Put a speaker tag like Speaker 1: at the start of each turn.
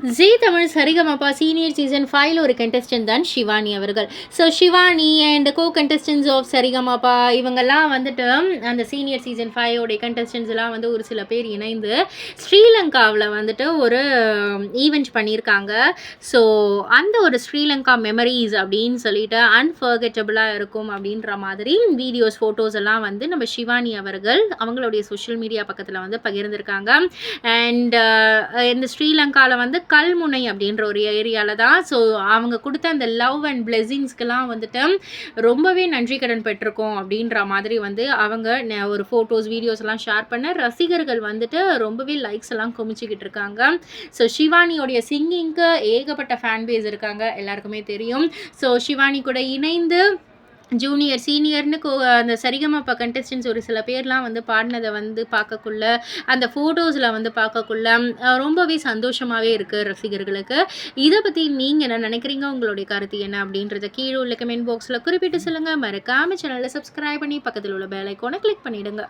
Speaker 1: ஜீ Tamil Sarigamapa senior season 5 ஒரு contestant தான் ஷிவானி அவர்கள். So Shivani and co contestants of Sarigamapa இவங்கெல்லாம் வந்துட்டு அந்த சீனியர் சீசன் 5 உடைய கண்டெஸ்டன்ஸ்லாம் வந்து ஒரு சில பேர் இணைந்து ஸ்ரீலங்காவில் வந்துட்டு ஒரு ஈவெண்ட் பண்ணியிருக்காங்க. ஸோ அந்த ஒரு ஸ்ரீலங்கா மெமரிஸ் அப்படின்னு சொல்லிட்டு அன்ஃபர்கெட்டபிளாக இருக்கும் அப்படின்ற மாதிரி வீடியோஸ் ஃபோட்டோஸ் எல்லாம் வந்து நம்ம ஷிவானி அவர்கள் அவங்களுடைய சோஷியல் மீடியா பக்கத்தில் வந்து பகிர்ந்திருக்காங்க. அண்ட் இந்த ஸ்ரீலங்காவில் வந்து கல்முனை அப்படின்ற ஒரு ஏரியாவில் தான். ஸோ அவங்க கொடுத்த அந்த லவ் அண்ட் பிளெஸிங்ஸ்க்கெல்லாம் வந்துட்டு ரொம்பவே நன்றி கடன் பெற்றிருக்கோம் அப்படின்ற மாதிரி வந்து அவங்க ஒரு ஃபோட்டோஸ் வீடியோஸ் எல்லாம் ஷேர் பண்ண ரசிகர்கள் வந்துட்டு ரொம்பவே லைக்ஸ் எல்லாம் குமிச்சிக்கிட்டு இருக்காங்க. ஸோ ஷிவானியோடைய சிங்கிங்க்கு ஏகப்பட்ட ஃபேன் பேஸ் இருக்காங்க, எல்லாருக்குமே தெரியும். ஸோ ஷிவானி கூட இணைந்து ஜூனியர் சீனியர்னு அந்த சரிகமபா கண்டெஸ்டன்ஸ் ஒரு சில பேர்லாம் வந்து பாடினதை வந்து பார்க்கக்குள்ள அந்த ஃபோட்டோஸில் வந்து பார்க்கக்குள்ள ரொம்பவே சந்தோஷமாகவே இருக்குது ரசிகர்களுக்கு. இதை பற்றி நீங்கள் என்ன நினைக்கிறீங்க, உங்களுடைய கருத்து என்ன அப்படின்றத கீழே உள்ள கமெண்ட் பாக்ஸில் குறிப்பிட்டு சொல்லுங்கள். மறக்காமல் சேனலை சப்ஸ்கிரைப் பண்ணி பக்கத்தில் உள்ள பெல் ஐக்கானை கிளிக் பண்ணிவிடுங்க.